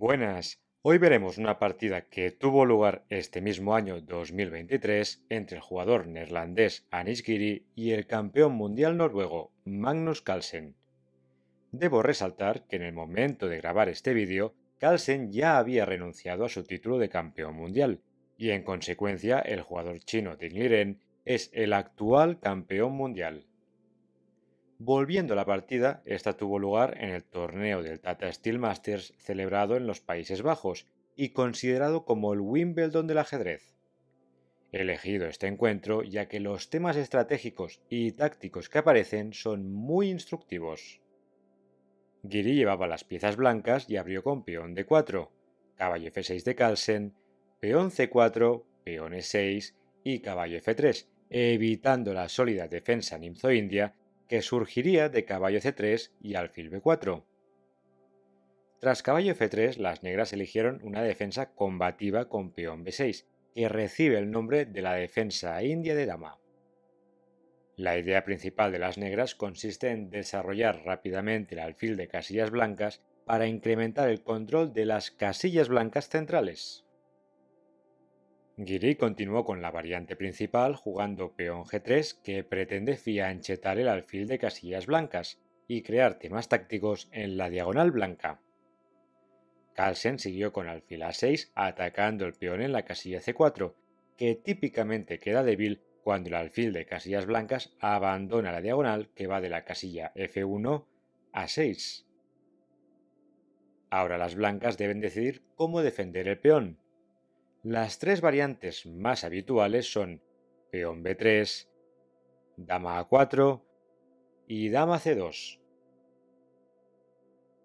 Buenas, hoy veremos una partida que tuvo lugar este mismo año 2023 entre el jugador neerlandés Anish Giri y el campeón mundial noruego Magnus Carlsen. Debo resaltar que en el momento de grabar este vídeo, Carlsen ya había renunciado a su título de campeón mundial, y en consecuencia el jugador chino Ding Liren es el actual campeón mundial. Volviendo a la partida, esta tuvo lugar en el torneo del Tata Steel Masters celebrado en los Países Bajos y considerado como el Wimbledon del ajedrez. He elegido este encuentro ya que los temas estratégicos y tácticos que aparecen son muy instructivos. Giri llevaba las piezas blancas y abrió con peón d4, caballo f6 de Carlsen, peón c4, peón e6 y caballo f3, evitando la sólida defensa nimzo-india que surgiría de caballo c3 y alfil b4. Tras caballo f3, las negras eligieron una defensa combativa con peón b6, que recibe el nombre de la defensa india de dama. La idea principal de las negras consiste en desarrollar rápidamente el alfil de casillas blancas para incrementar el control de las casillas blancas centrales. Giri continuó con la variante principal jugando peón g3 que pretende fianchetar el alfil de casillas blancas y crear temas tácticos en la diagonal blanca. Carlsen siguió con alfil a6 atacando el peón en la casilla c4, que típicamente queda débil cuando el alfil de casillas blancas abandona la diagonal que va de la casilla f1 a 6. Ahora las blancas deben decidir cómo defender el peón. Las tres variantes más habituales son peón b3, dama a4 y dama c2.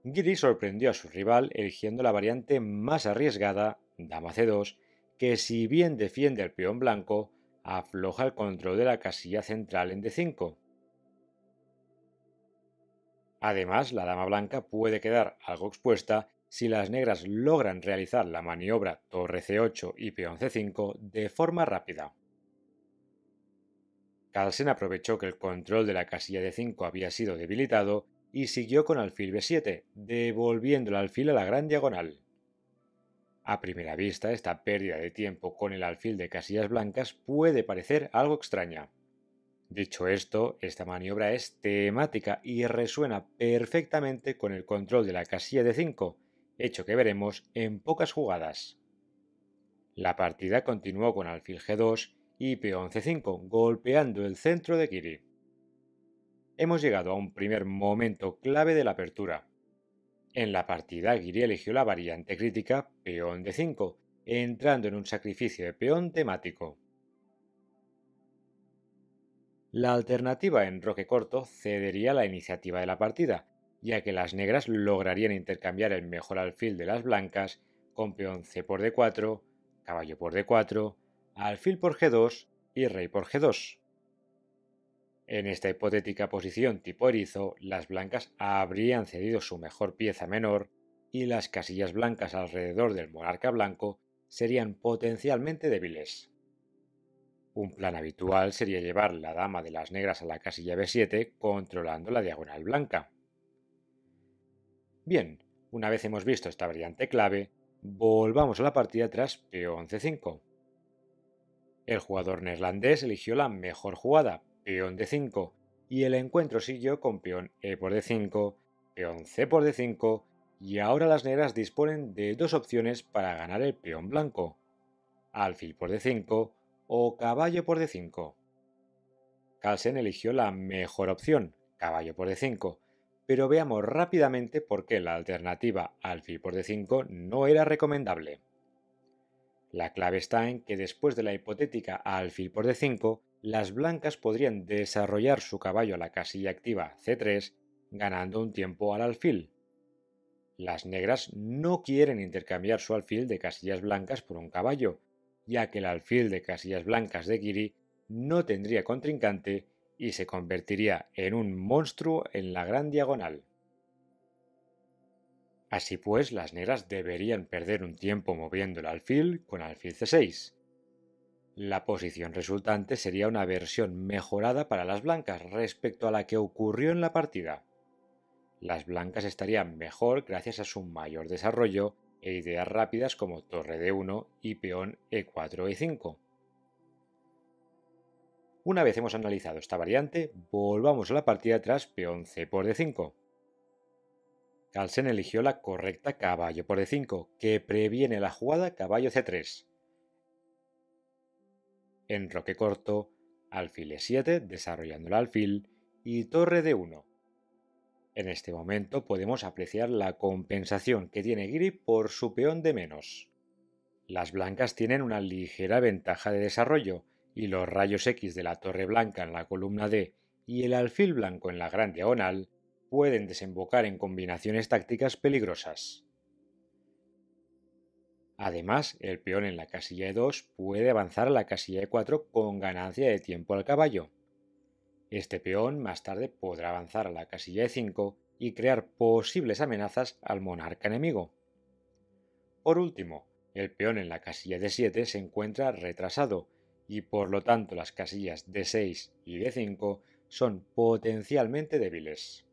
Giri sorprendió a su rival eligiendo la variante más arriesgada, dama c2, que si bien defiende el peón blanco, afloja el control de la casilla central en d5. Además, la dama blanca puede quedar algo expuesta si las negras logran realizar la maniobra torre c8 y peón c5 de forma rápida. Carlsen aprovechó que el control de la casilla d5 había sido debilitado y siguió con alfil b7, devolviendo el alfil a la gran diagonal. A primera vista, esta pérdida de tiempo con el alfil de casillas blancas puede parecer algo extraña. Dicho esto, esta maniobra es temática y resuena perfectamente con el control de la casilla d5, hecho que veremos en pocas jugadas. La partida continuó con alfil g2 y peón c5, golpeando el centro de Giri. Hemos llegado a un primer momento clave de la apertura. En la partida, Giri eligió la variante crítica peón d5, entrando en un sacrificio de peón temático. La alternativa en roque corto cedería la iniciativa de la partida, ya que las negras lograrían intercambiar el mejor alfil de las blancas con peón c por d4, caballo por d4, alfil por g2 y rey por g2. En esta hipotética posición tipo erizo, las blancas habrían cedido su mejor pieza menor y las casillas blancas alrededor del monarca blanco serían potencialmente débiles. Un plan habitual sería llevar la dama de las negras a la casilla b7 controlando la diagonal blanca. Bien, una vez hemos visto esta variante clave, volvamos a la partida tras peón c5. El jugador neerlandés eligió la mejor jugada, peón d5, y el encuentro siguió con peón e por d5, peón c por d5, y ahora las negras disponen de dos opciones para ganar el peón blanco, alfil por d5 o caballo por d5. Carlsen eligió la mejor opción, caballo por d5, pero veamos rápidamente por qué la alternativa alfil por d5 no era recomendable. La clave está en que después de la hipotética alfil por d5, las blancas podrían desarrollar su caballo a la casilla activa c3, ganando un tiempo al alfil. Las negras no quieren intercambiar su alfil de casillas blancas por un caballo, ya que el alfil de casillas blancas de Giri no tendría contrincante y se convertiría en un monstruo en la gran diagonal. Así pues, las negras deberían perder un tiempo moviendo el alfil con alfil c6. La posición resultante sería una versión mejorada para las blancas respecto a la que ocurrió en la partida. Las blancas estarían mejor gracias a su mayor desarrollo e ideas rápidas como torre D1 y peón E4-E5. Una vez hemos analizado esta variante, volvamos a la partida tras peón C por D5. Carlsen eligió la correcta caballo por D5, que previene la jugada caballo C3. Enroque corto, alfil E7, desarrollando el alfil, y torre D1. En este momento podemos apreciar la compensación que tiene Giri por su peón de menos. Las blancas tienen una ligera ventaja de desarrollo, y los rayos X de la torre blanca en la columna D y el alfil blanco en la gran diagonal pueden desembocar en combinaciones tácticas peligrosas. Además, el peón en la casilla E2 puede avanzar a la casilla E4 con ganancia de tiempo al caballo. Este peón más tarde podrá avanzar a la casilla E5 y crear posibles amenazas al monarca enemigo. Por último, el peón en la casilla D7 se encuentra retrasado y por lo tanto las casillas D6 y D5 son potencialmente débiles.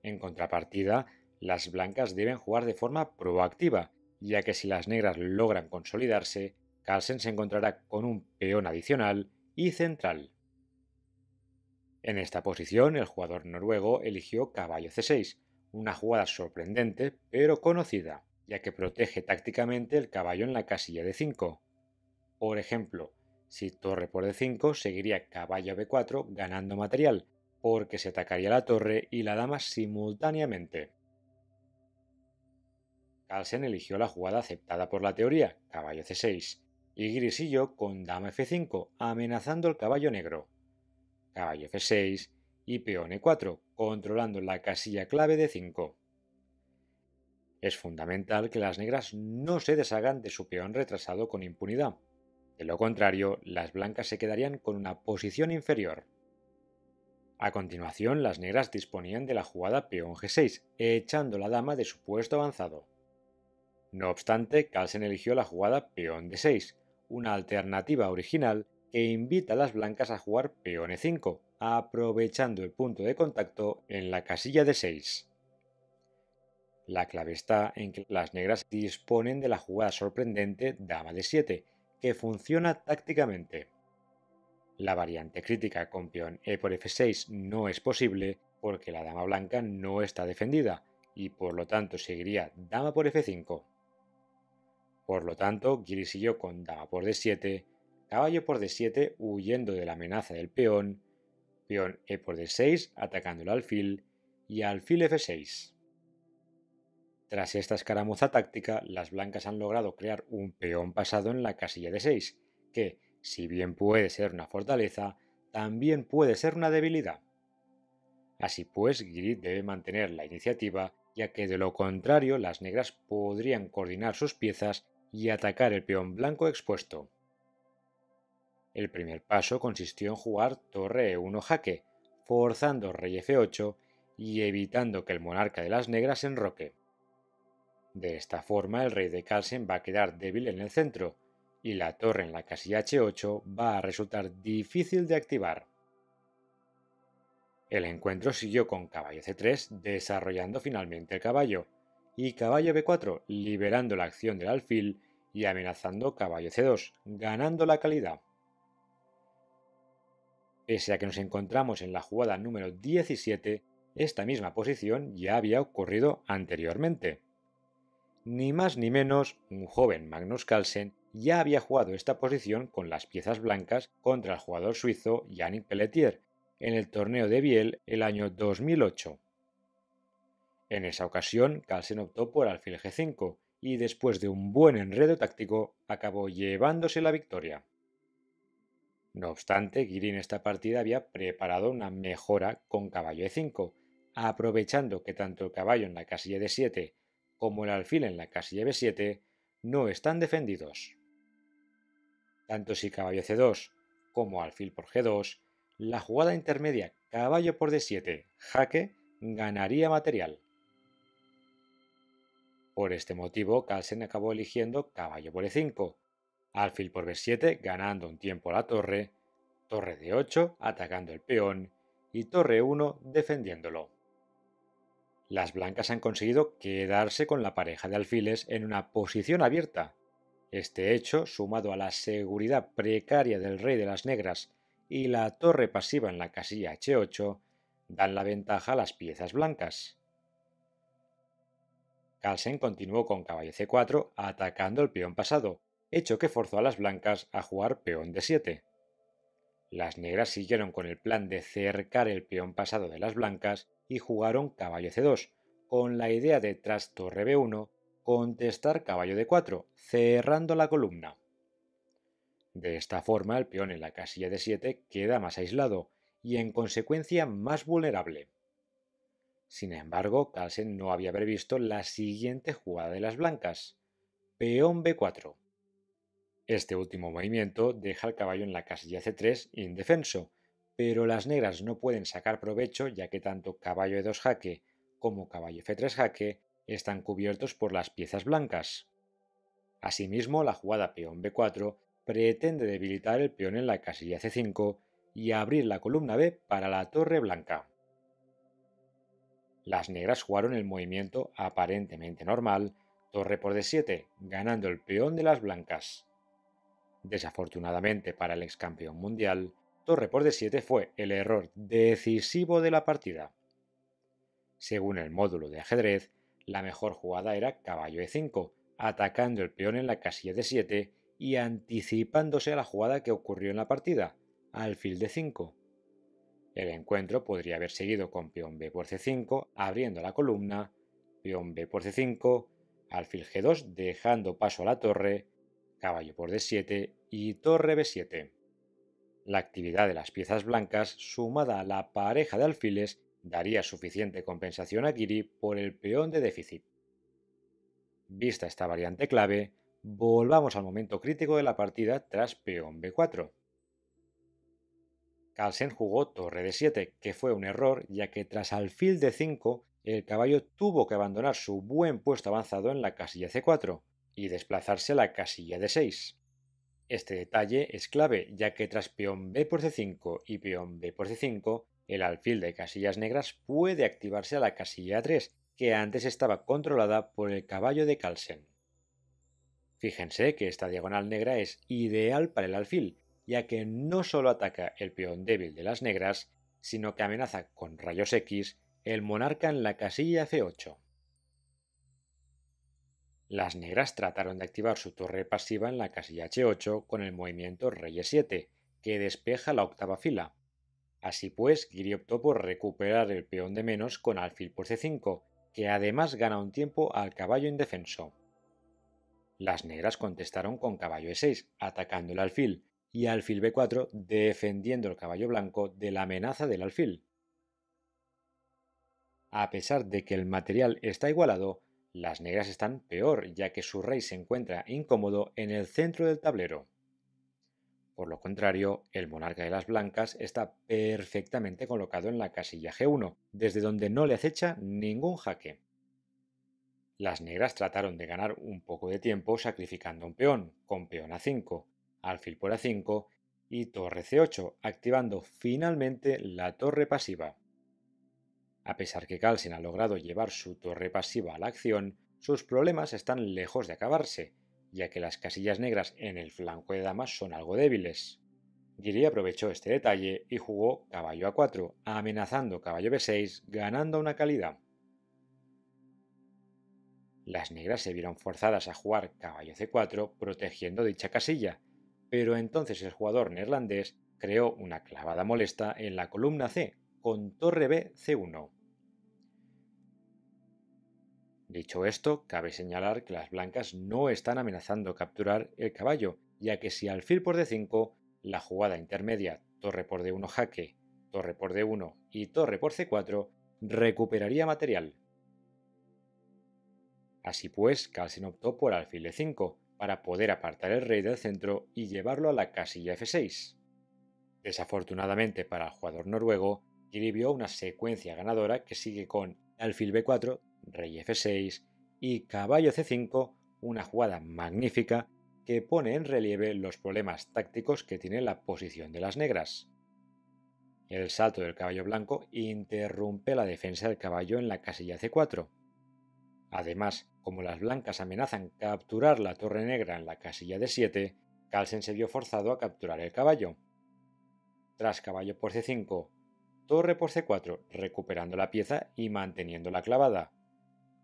En contrapartida, las blancas deben jugar de forma proactiva, ya que si las negras logran consolidarse, Carlsen se encontrará con un peón adicional y central. En esta posición, el jugador noruego eligió caballo C6, una jugada sorprendente pero conocida, ya que protege tácticamente el caballo en la casilla D5. Por ejemplo, si torre por D5 seguiría caballo B4 ganando material, porque se atacaría la torre y la dama simultáneamente. Carlsen eligió la jugada aceptada por la teoría, caballo C6, y Giri siguió con dama F5, amenazando el caballo negro, caballo F6 y peón E4, controlando la casilla clave de 5. Es fundamental que las negras no se deshagan de su peón retrasado con impunidad. De lo contrario, las blancas se quedarían con una posición inferior. A continuación, las negras disponían de la jugada peón G6, echando la dama de su puesto avanzado. No obstante, Carlsen eligió la jugada peón D6, una alternativa original que invita a las blancas a jugar peón E5, aprovechando el punto de contacto en la casilla D6. La clave está en que las negras disponen de la jugada sorprendente dama D7, que funciona tácticamente. La variante crítica con peón E por F6 no es posible porque la dama blanca no está defendida y por lo tanto seguiría dama por F5. Por lo tanto, Giri siguió con dama por D7, caballo por D7 huyendo de la amenaza del peón E por D6 atacando el alfil y alfil F6. Tras esta escaramuza táctica, las blancas han logrado crear un peón pasado en la casilla D6, que, si bien puede ser una fortaleza, también puede ser una debilidad. Así pues, Giri debe mantener la iniciativa, ya que de lo contrario las negras podrían coordinar sus piezas y atacar el peón blanco expuesto. El primer paso consistió en jugar torre E1 jaque, forzando rey F8 y evitando que el monarca de las negras se enroque. De esta forma el rey de Carlsen va a quedar débil en el centro, y la torre en la casilla H8 va a resultar difícil de activar. El encuentro siguió con caballo C3 desarrollando finalmente el caballo, y caballo B4 liberando la acción del alfil y amenazando caballo C2, ganando la calidad. Pese a que nos encontramos en la jugada número 17, esta misma posición ya había ocurrido anteriormente. Ni más ni menos, un joven Magnus Carlsen ya había jugado esta posición con las piezas blancas contra el jugador suizo Yannick Pelletier en el torneo de Biel el año 2008. En esa ocasión, Carlsen optó por alfil G5 y después de un buen enredo táctico acabó llevándose la victoria. No obstante, Giri en esta partida había preparado una mejora con caballo E5, aprovechando que tanto el caballo en la casilla D7 como el alfil en la casilla B7 no están defendidos. Tanto si caballo C2 como alfil por G2, la jugada intermedia caballo por D7 jaque ganaría material. Por este motivo, Carlsen acabó eligiendo caballo por E5, alfil por B7 ganando un tiempo a la torre D8 atacando el peón y torre 1 defendiéndolo. Las blancas han conseguido quedarse con la pareja de alfiles en una posición abierta. Este hecho, sumado a la seguridad precaria del rey de las negras y la torre pasiva en la casilla H8, dan la ventaja a las piezas blancas. Carlsen continuó con caballo C4 atacando el peón pasado, hecho que forzó a las blancas a jugar peón D7. Las negras siguieron con el plan de cercar el peón pasado de las blancas y jugaron caballo C2, con la idea de tras torre B1 contestar caballo D4, cerrando la columna. De esta forma el peón en la casilla D7 queda más aislado y en consecuencia más vulnerable. Sin embargo, Carlsen no había previsto la siguiente jugada de las blancas, peón B4. Este último movimiento deja al caballo en la casilla C3 indefenso, pero las negras no pueden sacar provecho ya que tanto caballo E2 jaque como caballo F3 jaque están cubiertos por las piezas blancas. Asimismo, la jugada peón B4 pretende debilitar el peón en la casilla C5 y abrir la columna B para la torre blanca. Las negras jugaron el movimiento aparentemente normal, torre por D7, ganando el peón de las blancas. Desafortunadamente para el ex campeón mundial, torre por D7 fue el error decisivo de la partida. Según el módulo de ajedrez, la mejor jugada era caballo E5, atacando el peón en la casilla D7 y anticipándose a la jugada que ocurrió en la partida, alfil D5. El encuentro podría haber seguido con peón B por C5, abriendo la columna, peón B por C5, alfil G2 dejando paso a la torre, caballo por D7 y torre B7. La actividad de las piezas blancas, sumada a la pareja de alfiles, daría suficiente compensación a Giri por el peón de déficit. Vista esta variante clave, volvamos al momento crítico de la partida tras peón B4. Carlsen jugó torre D7, que fue un error ya que tras alfil D5 el caballo tuvo que abandonar su buen puesto avanzado en la casilla C4 y desplazarse a la casilla D6. Este detalle es clave ya que tras peón B por C5 y peón B por C5 el alfil de casillas negras puede activarse a la casilla A3 que antes estaba controlada por el caballo de Carlsen. Fíjense que esta diagonal negra es ideal para el alfil, ya que no solo ataca el peón débil de las negras, sino que amenaza con rayos X el monarca en la casilla F8. Las negras trataron de activar su torre pasiva en la casilla H8 con el movimiento rey E7, que despeja la octava fila. Así pues, Giri optó por recuperar el peón de menos con alfil por C5, que además gana un tiempo al caballo indefenso. Las negras contestaron con caballo E6, atacando el alfil, y alfil B4 defendiendo el caballo blanco de la amenaza del alfil. A pesar de que el material está igualado, las negras están peor ya que su rey se encuentra incómodo en el centro del tablero. Por lo contrario, el monarca de las blancas está perfectamente colocado en la casilla G1, desde donde no le acecha ningún jaque. Las negras trataron de ganar un poco de tiempo sacrificando un peón, con peón A5, alfil por A5 y torre C8, activando finalmente la torre pasiva. A pesar que Carlsen ha logrado llevar su torre pasiva a la acción, sus problemas están lejos de acabarse, ya que las casillas negras en el flanco de damas son algo débiles. Giri aprovechó este detalle y jugó caballo A4, amenazando caballo B6, ganando una calidad. Las negras se vieron forzadas a jugar caballo C4 protegiendo dicha casilla, pero entonces el jugador neerlandés creó una clavada molesta en la columna C con torre B C1. Dicho esto, cabe señalar que las blancas no están amenazando capturar el caballo, ya que si alfil por D5, la jugada intermedia torre por D1 jaque, torre por D1 y torre por C4 recuperaría material. Así pues, Carlsen optó por alfil E5 para poder apartar el rey del centro y llevarlo a la casilla F6. Desafortunadamente para el jugador noruego, Giri vio una secuencia ganadora que sigue con alfil B4, rey F6 y caballo C5, una jugada magnífica que pone en relieve los problemas tácticos que tiene la posición de las negras. El salto del caballo blanco interrumpe la defensa del caballo en la casilla C4. Además, como las blancas amenazan capturar la torre negra en la casilla D7, Carlsen se vio forzado a capturar el caballo. Tras caballo por C5, torre por C4, recuperando la pieza y manteniéndola clavada.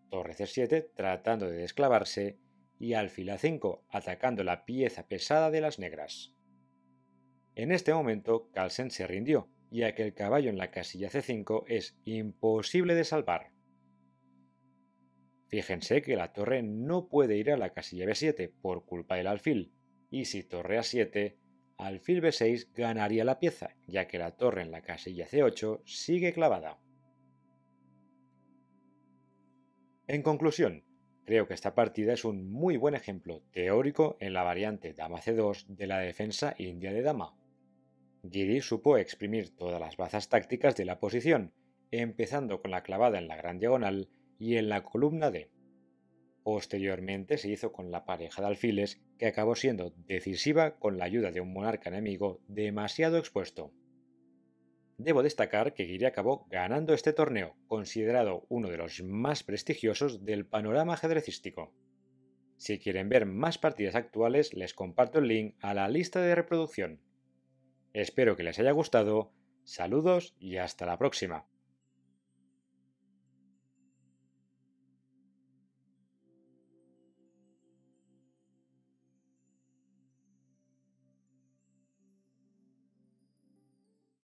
Torre C7 tratando de desclavarse y alfil A5 atacando la pieza pesada de las negras. En este momento Carlsen se rindió, ya que el caballo en la casilla C5 es imposible de salvar. Fíjense que la torre no puede ir a la casilla B7 por culpa del alfil, y si torre A7, alfil B6 ganaría la pieza, ya que la torre en la casilla C8 sigue clavada. En conclusión, creo que esta partida es un muy buen ejemplo teórico en la variante Dama C2 de la defensa india de dama. Giri supo exprimir todas las bazas tácticas de la posición, empezando con la clavada en la gran diagonal y en la columna D. Posteriormente se hizo con la pareja de alfiles, que acabó siendo decisiva con la ayuda de un monarca enemigo demasiado expuesto. Debo destacar que Giri acabó ganando este torneo, considerado uno de los más prestigiosos del panorama ajedrecístico. Si quieren ver más partidas actuales, les comparto el link a la lista de reproducción. Espero que les haya gustado, saludos y hasta la próxima.